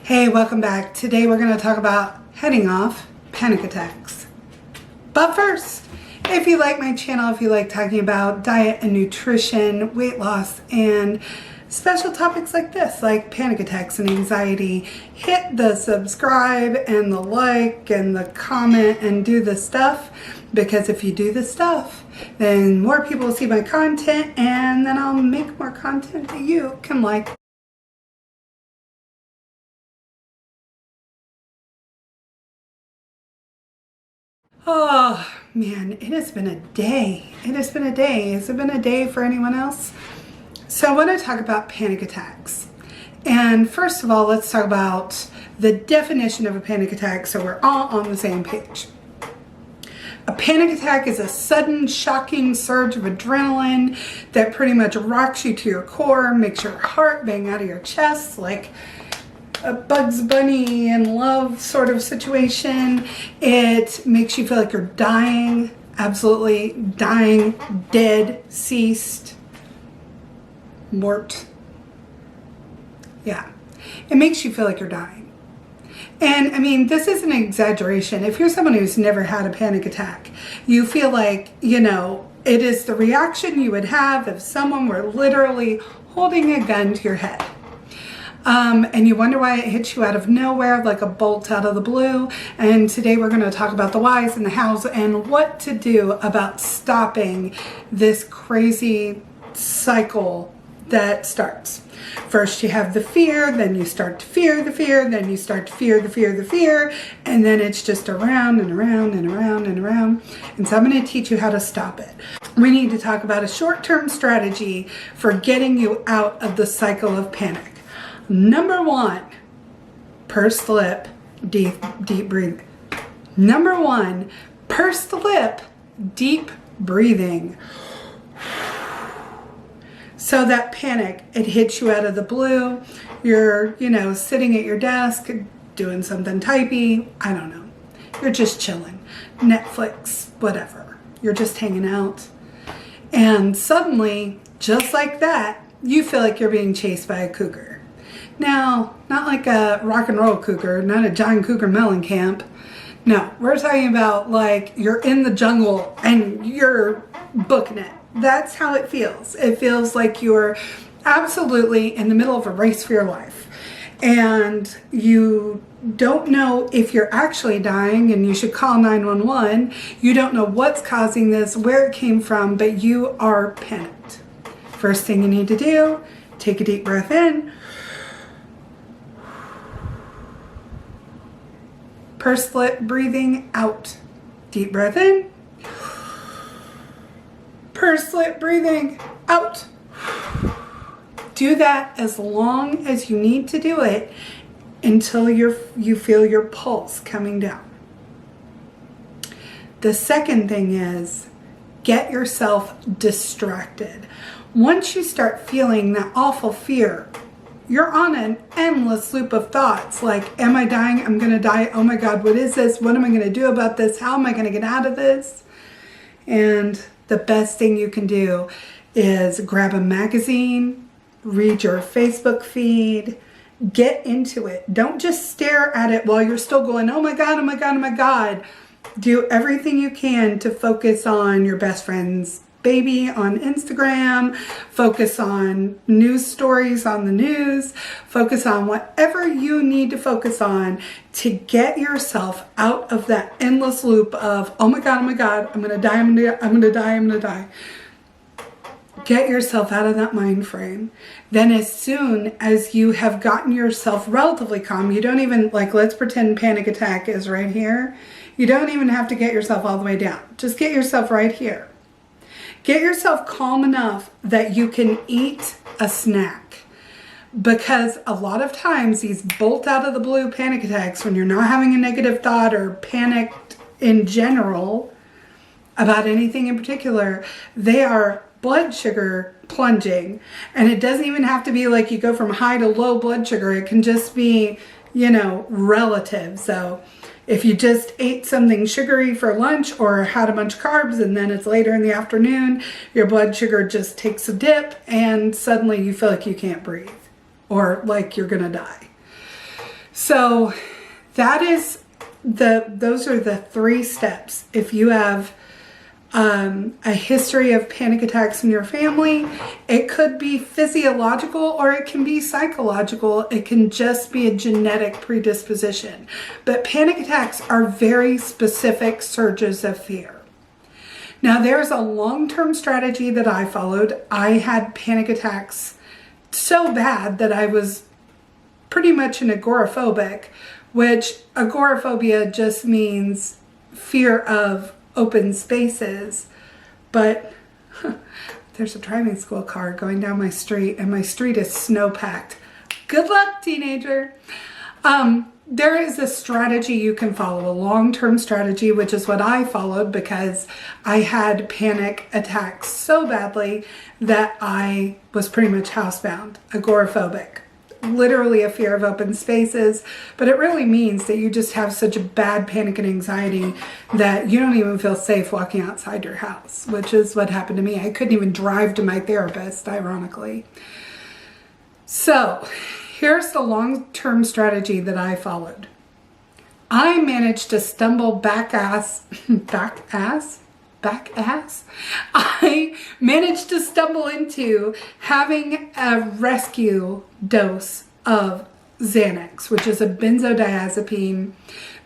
Hey, welcome back. Today we're going to talk about heading off panic attacks. But first, if you like my channel, if you like talking about diet and nutrition, weight loss, and special topics like this, like panic attacks and anxiety, hit the subscribe and the like and the comment and do the stuff. Because if you do the stuff, then more people will see my content, and then I'll make more content that you can like. Oh man, it has been a day. It has been a day. Has it been a day for anyone else? So I want to talk about panic attacks. And first of all, let's talk about the definition of a panic attack so we're all on the same page. A panic attack is a sudden, shocking surge of adrenaline that pretty much rocks you to your core, makes your heart bang out of your chest like a Bugs Bunny in love sort of situation. It makes you feel like you're dying, absolutely dying, dead, ceased, warped. Yeah, it makes you feel like you're dying. And I mean, this is an exaggeration. If you're someone who's never had a panic attack, you feel like, it is the reaction you would have if someone were literally holding a gun to your head. And you wonder why it hits you out of nowhere like a bolt out of the blue. And today we're going to talk about the whys and the hows and what to do about stopping this crazy cycle that starts. First you have the fear, then you start to fear the fear, then you start to fear the fear, and then it's just around and around and around and around. And so I'm going to teach you how to stop it. We need to talk about a short-term strategy for getting you out of the cycle of panic. Number one, pursed lip, deep breathing. Number one, pursed lip, deep breathing. So that panic, it hits you out of the blue. You're, sitting at your desk, doing something typey. I don't know. You're just chilling. Netflix, whatever. You're just hanging out. And suddenly, just like that, you feel like you're being chased by a cougar. Now, not like a rock and roll cougar, not a John Cougar Mellencamp. No, we're talking about like you're in the jungle and you're booking it. That's how it feels. It feels like you're absolutely in the middle of a race for your life. And you don't know if you're actually dying and you should call 911. You don't know what's causing this, where it came from, but you are panicked. First thing you need to do, take a deep breath in. Pursed lip breathing out. Deep breath in. Pursed lip breathing out. Do that as long as you need to do it until you feel your pulse coming down. The second thing is get yourself distracted. Once you start feeling that awful fear, you're on an endless loop of thoughts like, am I dying? I'm going to die. Oh my God, what is this? What am I going to do about this? How am I going to get out of this? And the best thing you can do is grab a magazine, read your Facebook feed, get into it. Don't just stare at it while you're still going, oh my God, oh my God, oh my God. Do everything you can to focus on your best friend's baby on Instagram, focus on news stories on the news, focus on whatever you need to focus on to get yourself out of that endless loop of, oh my God, I'm going to die, I'm going to die, I'm going to die. Get yourself out of that mind frame. Then as soon as you have gotten yourself relatively calm, you don't even, let's pretend panic attack is right here. You don't even have to get yourself all the way down. Just get yourself right here. Get yourself calm enough that you can eat a snack. Because a lot of times these bolt out of the blue panic attacks, when you're not having a negative thought or panicked in general about anything in particular, they are blood sugar plunging. And it doesn't even have to be like you go from high to low blood sugar. It can just be, relative. So if you just ate something sugary for lunch or had a bunch of carbs and then it's later in the afternoon, your blood sugar just takes a dip and suddenly you feel like you can't breathe or like you're gonna die. So those are the 3 steps. If you have a history of panic attacks in your family, it could be physiological or it can be psychological. It can just be a genetic predisposition. But panic attacks are very specific surges of fear. Now, there's a long-term strategy that I followed. I had panic attacks so bad that I was pretty much an agoraphobic, which agoraphobia just means fear of open spaces. But there's a driving school car going down my street and my street is snow-packed. Good luck, teenager. There is a strategy you can follow, a long-term strategy, which is what I followed because I had panic attacks so badly that I was pretty much housebound, agoraphobic. Literally a fear of open spaces, but it really means that you just have such a bad panic and anxiety that you don't even feel safe walking outside your house, which is what happened to me. I couldn't even drive to my therapist, ironically. So here's the long-term strategy that I followed. I managed to stumble back ass. I managed to stumble into having a rescue dose of Xanax, which is a benzodiazepine.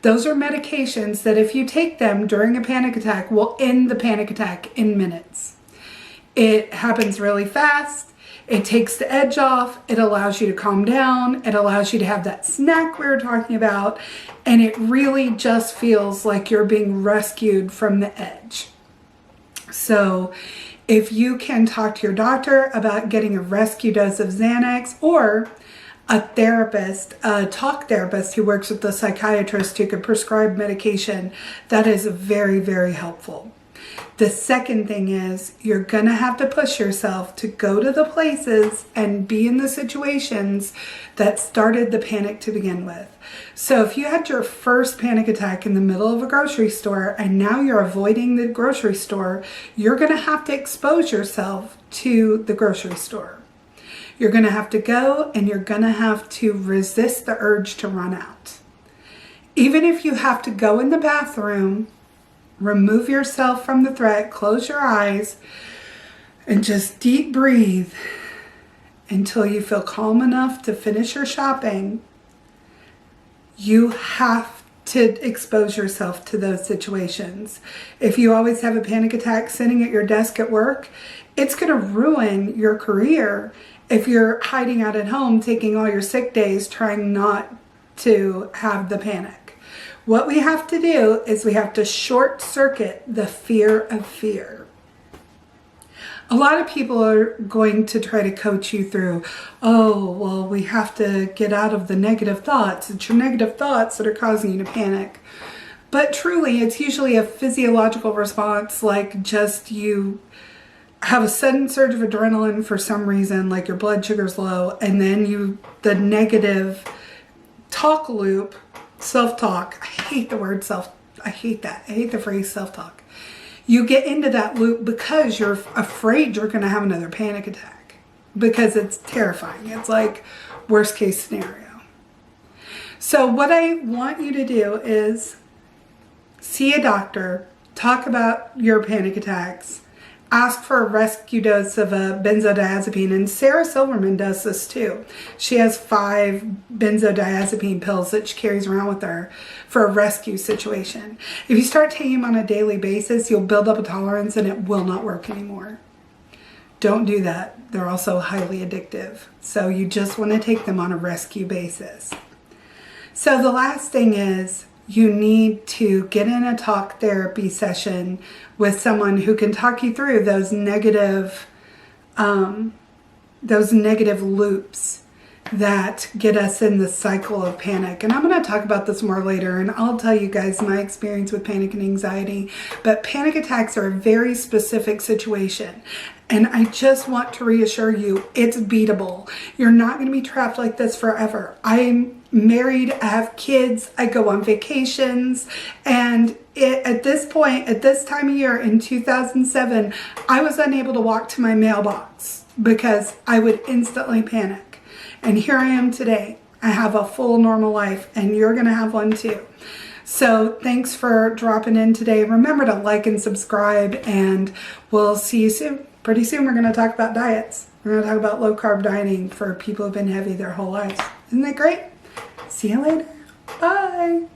Those are medications that if you take them during a panic attack will end the panic attack in minutes. It happens really fast. It takes the edge off. It allows you to calm down. It allows you to have that snack we were talking about. And it really just feels like you're being rescued from the edge. So if you can talk to your doctor about getting a rescue dose of Xanax, or a therapist, a talk therapist who works with a psychiatrist who can prescribe medication, that is very, very helpful. The second thing is you're going to have to push yourself to go to the places and be in the situations that started the panic to begin with. So if you had your first panic attack in the middle of a grocery store and now you're avoiding the grocery store, you're going to have to expose yourself to the grocery store. You're going to have to go and you're going to have to resist the urge to run out. Even if you have to go in the bathroom, remove yourself from the threat, close your eyes, and just deep breathe until you feel calm enough to finish your shopping. You have to expose yourself to those situations. If you always have a panic attack sitting at your desk at work, it's going to ruin your career if you're hiding out at home, taking all your sick days, trying not to have the panic. What we have to do is we have to short circuit the fear of fear. A lot of people are going to try to coach you through, oh, well, we have to get out of the negative thoughts. It's your negative thoughts that are causing you to panic. But truly, it's usually a physiological response, like just you have a sudden surge of adrenaline for some reason, like your blood sugar's low, and then the negative talk loop, self-talk. I hate the word I hate that. I hate the phrase self-talk. You get into that loop because you're afraid you're going to have another panic attack because it's terrifying. It's like worst case scenario. So what I want you to do is see a doctor, talk about your panic attacks, ask for a rescue dose of a benzodiazepine, and Sarah Silverman does this too. She has 5 benzodiazepine pills that she carries around with her for a rescue situation. If you start taking them on a daily basis, you'll build up a tolerance and it will not work anymore. Don't do that. They're also highly addictive. So you just want to take them on a rescue basis. So the last thing is you need to get in a talk therapy session with someone who can talk you through those negative loops that get us in the cycle of panic. And I'm going to talk about this more later, and I'll tell you guys my experience with panic and anxiety. But panic attacks are a very specific situation. And I just want to reassure you, it's beatable. You're not going to be trapped like this forever. I'm married, I have kids, I go on vacations, and at this point, at this time of year in 2007, I was unable to walk to my mailbox because I would instantly panic. And here I am today. I have a full normal life, and you're going to have one too. So thanks for dropping in today. Remember to like and subscribe, and we'll see you soon. Pretty soon we're going to talk about diets. We're going to talk about low carb dieting for people who've been heavy their whole lives. Isn't that great? See you later. Bye.